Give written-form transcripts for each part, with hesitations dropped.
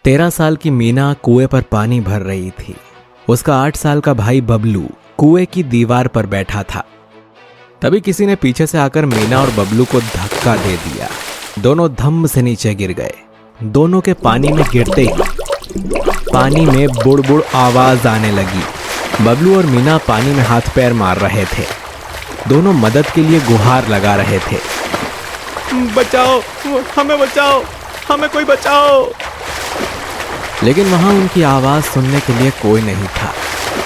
13 साल की मीना कुएं पर पानी भर रही थी। उसका 8 साल का भाई बबलू कुएं की दीवार पर बैठा था। तभी किसी ने पीछे से आकर मीना और बबलू को धक्का दे दिया। दोनों धम्म से नीचे गिर गए। दोनों के पानी में गिरते ही पानी में बुड़बुड़ आवाज आने लगी। बबलू और मीना पानी में हाथ पैर मार रहे थे। दोनों मदद के लिए गुहार लगा रहे थे। बचाओ, हमें बचाओ, हमें कोई बचाओ। लेकिन वहां उनकी आवाज सुनने के लिए कोई नहीं था।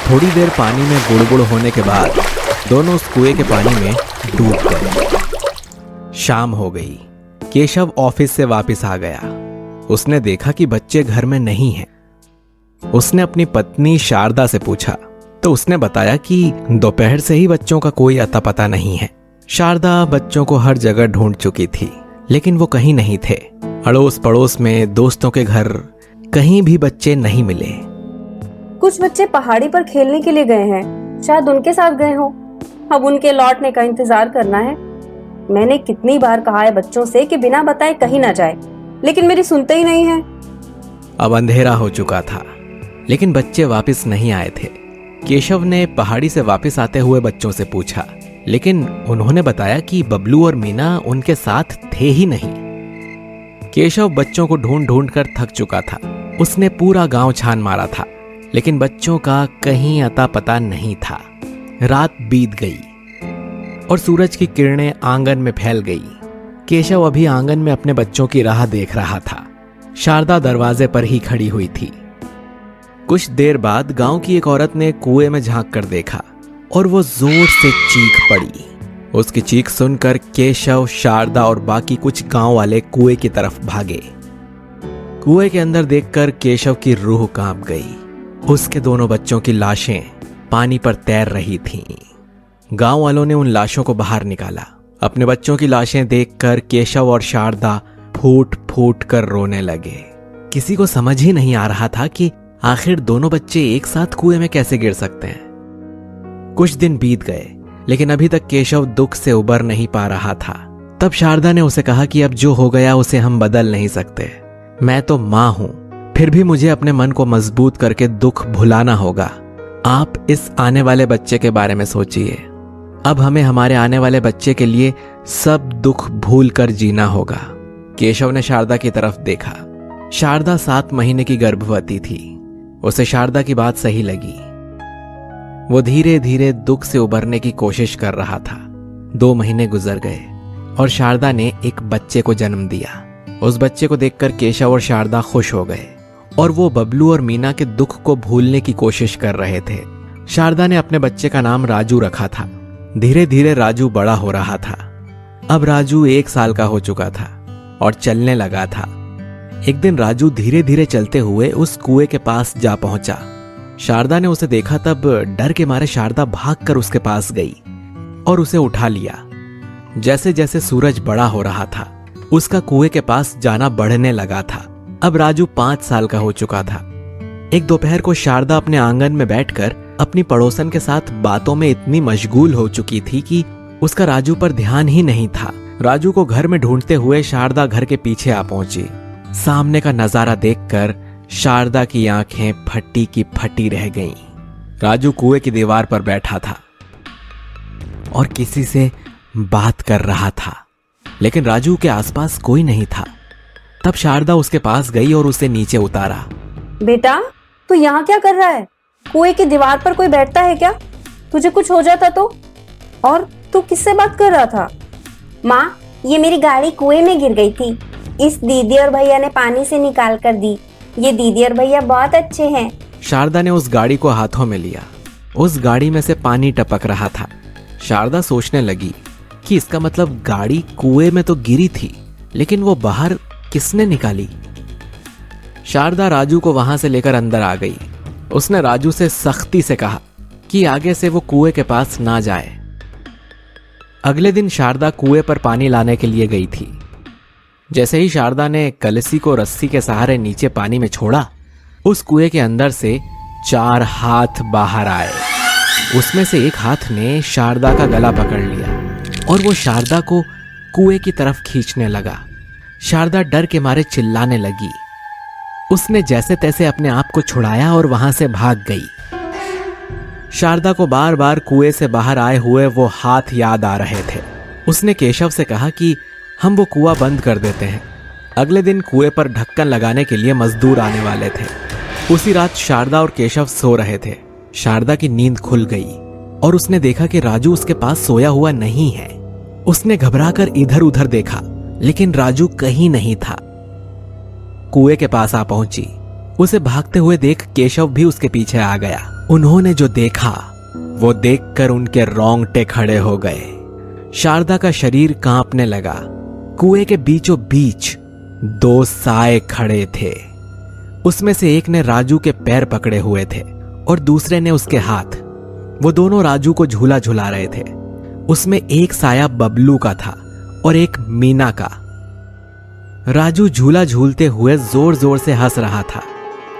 थोड़ी देर पानी में बुड़बुड़ होने के बाद दोनों उस कुएं के पानी में डूब गए। शाम हो गई। केशव ऑफिस से वापस आ गया। उसने देखा कि बच्चे घर में नहीं हैं। उसने अपनी पत्नी शारदा से पूछा तो उसने बताया कि दोपहर से ही बच्चों का कोई अता पता नहीं है। शारदा बच्चों को हर जगह ढूंढ चुकी थी, लेकिन वो कहीं नहीं थे। अड़ोस पड़ोस में, दोस्तों के घर, कहीं भी बच्चे नहीं मिले। कुछ बच्चे पहाड़ी पर खेलने के लिए गए हैं, शायद उनके साथ गए हो। अब उनके लौटने का इंतजार करना है। मैंने कितनी बार कहा है बच्चों से कि बिना बताए कहीं ना जाए, लेकिन मेरी सुनते ही नहीं है। अब अंधेरा हो चुका था, लेकिन बच्चे वापस नहीं आए थे। केशव ने पहाड़ी से वापस आते हुए बच्चों से पूछा, लेकिन उन्होंने बताया कि बबलू और मीना उनके साथ थे ही नहीं। केशव बच्चों को ढूंढ ढूंढ कर थक चुका था। उसने पूरा गांव छान मारा था, लेकिन बच्चों का कहीं अता पता नहीं था। रात बीत गई और सूरज की किरणें आंगन में फैल गई। केशव अभी आंगन में अपने बच्चों की राह देख रहा था। शारदा दरवाजे पर ही खड़ी हुई थी। कुछ देर बाद गांव की एक औरत ने कुएं में झांक कर देखा और वो जोर से चीख पड़ी। उसकी चीख सुनकर केशव, शारदा और बाकी कुछ गांव वाले कुएं की तरफ भागे। कुएं के अंदर देखकर केशव की रूह कांप गई। उसके दोनों बच्चों की लाशें पानी पर तैर रही थीं। गांव वालों ने उन लाशों को बाहर निकाला। अपने बच्चों की लाशें देखकर केशव और शारदा फूट फूट कर रोने लगे। किसी को समझ ही नहीं आ रहा था कि आखिर दोनों बच्चे एक साथ कुएं में कैसे गिर सकते हैं। कुछ दिन बीत गए, लेकिन अभी तक केशव दुख से उबर नहीं पा रहा था। तब शारदा ने उसे कहा कि अब जो हो गया उसे हम बदल नहीं सकते। मैं तो मां हूं, फिर भी मुझे अपने मन को मजबूत करके दुख भुलाना होगा। आप इस आने वाले बच्चे के बारे में सोचिए। अब हमें हमारे आने वाले बच्चे के लिए सब दुख भूल कर जीना होगा। केशव ने शारदा की तरफ देखा। शारदा 7 महीने की गर्भवती थी। उसे शारदा की बात सही लगी। वो धीरे धीरे दुख से उबरने की कोशिश कर रहा था। 2 महीने गुजर गए और शारदा ने एक बच्चे को जन्म दिया। उस बच्चे को देखकर केशव और शारदा खुश हो गए और वो बबलू और मीना के दुख को भूलने की कोशिश कर रहे थे। शारदा ने अपने बच्चे का नाम राजू रखा था। धीरे धीरे राजू बड़ा हो रहा था। अब राजू 1 साल का हो चुका था और चलने लगा था। एक दिन राजू धीरे धीरे चलते हुए उस कुएं के पास जा पहुंचा। शारदा ने उसे देखा, तब डर के मारे शारदा भागकर उसके पास गई और उसे उठा लिया। जैसे जैसे सूरज बड़ा हो रहा था, उसका कुएं के पास जाना बढ़ने लगा था। अब राजू 5 साल का हो चुका था। एक दोपहर को शारदा अपने आंगन में बैठकर अपनी पड़ोसन के साथ बातों में इतनी मशगूल हो चुकी थी कि उसका राजू पर ध्यान ही नहीं था। राजू को घर में ढूंढते हुए शारदा घर के पीछे आ पहुंची। सामने का नजारा देखकर शारदा की आंखें फटी की फटी रह गईं। राजू कुएं की दीवार पर बैठा था और किसी से बात कर रहा था, लेकिन राजू के आसपास कोई नहीं था। तब शारदा उसके पास गई और उसे नीचे उतारा। बेटा, तू यहाँ क्या कर रहा है? कुएं की दीवार पर कोई बैठता है क्या? तुझे कुछ हो जाता तो? और तू किससे बात कर रहा था? माँ, ये मेरी गाड़ी कुएं में गिर गई थी। इस दीदी और भैया ने पानी से निकाल कर दी। ये दीदी और भैया बहुत अच्छे हैं। शारदा ने उस गाड़ी को हाथों में लिया। उस गाड़ी में से पानी टपक रहा था। शारदा सोचने लगी कि इसका मतलब गाड़ी कुएं में तो गिरी थी, लेकिन वो बाहर किसने निकाली? शारदा राजू को वहां से लेकर अंदर आ गई। उसने राजू से सख्ती से कहा कि आगे से वो कुएं के पास ना जाए। अगले दिन शारदा कुएं पर पानी लाने के लिए गई थी। जैसे ही शारदा ने कलसी को रस्सी के सहारे नीचे पानी में छोड़ा, उस कुएं के अंदर से 4 हाथ बाहर आए। उसमें से एक हाथ ने शारदा का गला पकड़ लिया और वो शारदा को कुएं की तरफ खींचने लगा। शारदा डर के मारे चिल्लाने लगी। उसने जैसे तैसे अपने आप को छुड़ाया और वहां से भाग गई। शारदा को बार बार कुएं से बाहर आए हुए वो हाथ याद आ रहे थे। उसने केशव से कहा कि हम वो कुआं बंद कर देते हैं। अगले दिन कुएं पर ढक्कन लगाने के लिए मजदूर आने वाले थे। उसी रात शारदा और केशव सो रहे थे। शारदा की नींद खुल गई और उसने देखा कि राजू उसके पास सोया हुआ नहीं है। उसने घबराकर इधर उधर देखा, लेकिन राजू कहीं नहीं था। कुएं के पास आ पहुंची। उसे भागते हुए देख केशव भी उसके पीछे आ गया। उन्होंने जो देखा वो देखकर उनके रोंगटे खड़े हो गए। शारदा का शरीर कांपने लगा। कुएं के बीचों बीच 2 साए खड़े थे। उसमें से एक ने राजू के पैर पकड़े हुए थे और दूसरे ने उसके हाथ। वो दोनों राजू को झूला झुला रहे थे। उसमें एक साया बबलू का था और एक मीना का। राजू झूला झूलते हुए जोर जोर से हंस रहा था।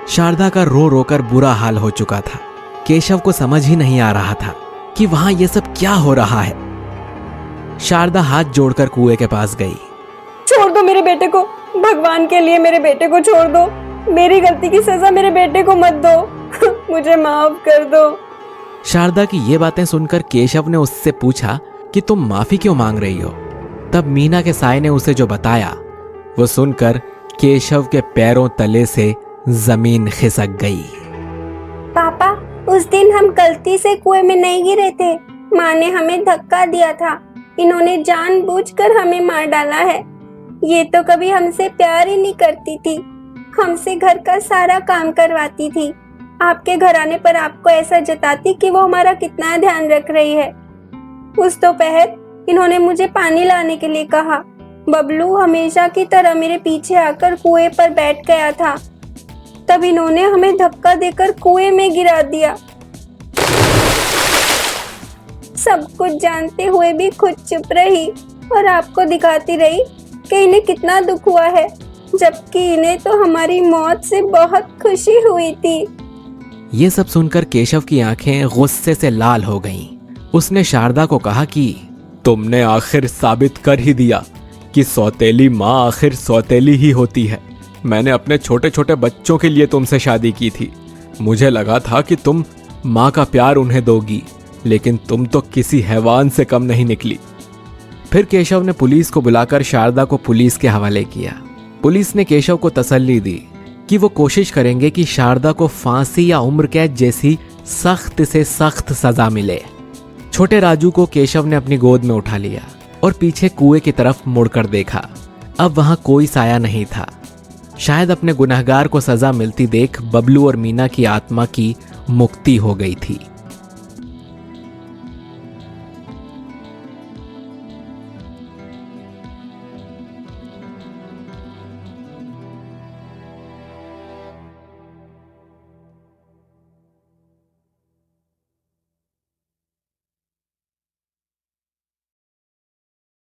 शारदा का रो रोकर बुरा हाल हो चुका था। केशव को समझ ही नहीं आ रहा था कि वहां यह सब क्या हो रहा है। शारदा हाथ जोड़कर कुएं के पास गई। छोड़ दो मेरे बेटे को, भगवान के लिए मेरे बेटे को छोड़ दो। मेरी गलती की सजा मेरे बेटे को मत दो। मुझे माफ कर दो। शारदा की ये बातें सुनकर केशव ने उससे पूछा कि तुम माफी क्यों मांग रही हो। तब मीना के साए ने उसे जो बताया वो सुनकर केशव के पैरों तले से जमीन खिसक गई। पापा, उस दिन हम गलती से कुएं में नहीं गिरे थे। माँ ने हमें धक्का दिया था। इन्होंने जानबूझकर हमें मार डाला है। ये तो कभी हमसे प्यार ही नहीं करती थी। हमसे घर का सारा काम करवाती थी। आपके घर आने पर आपको ऐसा जताती कि वो हमारा कितना ध्यान रख रही है। उस दोपहर इन्होंने मुझे पानी लाने के लिए कहा। बबलू हमेशा की तरह मेरे पीछे आकर कुएं पर बैठ गया था। तब इन्होंने हमें धक्का देकर कुएं में गिरा दिया। सब कुछ जानते हुए भी खुद चुप रही और आपको दिखाती रही कि इन्हें कितना दुख हुआ है, जबकि इन्हें तो हमारी मौत से बहुत खुशी हुई थी। ये सब सुनकर केशव की आंखें गुस्से से लाल हो गईं। उसने शारदा को कहा कि तुमने आखिर साबित कर ही दिया कि सौतेली माँ आखिर सौतेली ही होती है। मैंने अपने छोटे छोटे बच्चों के लिए तुमसे शादी की थी। मुझे लगा था कि तुम माँ का प्यार उन्हें दोगी, लेकिन तुम तो किसी हैवान से कम नहीं निकली। फिर केशव ने पुलिस को बुलाकर शारदा को पुलिस के हवाले किया। पुलिस ने केशव को तसल्ली दी कि वो कोशिश करेंगे कि शारदा को फांसी या उम्र कैद जैसी सख्त से सख्त सजा मिले। छोटे राजू को केशव ने अपनी गोद में उठा लिया और पीछे कुएं की तरफ मुड़कर देखा। अब वहां कोई साया नहीं था। शायद अपने गुनहगार को सजा मिलती देख बबलू और मीना की आत्मा की मुक्ति हो गई थी।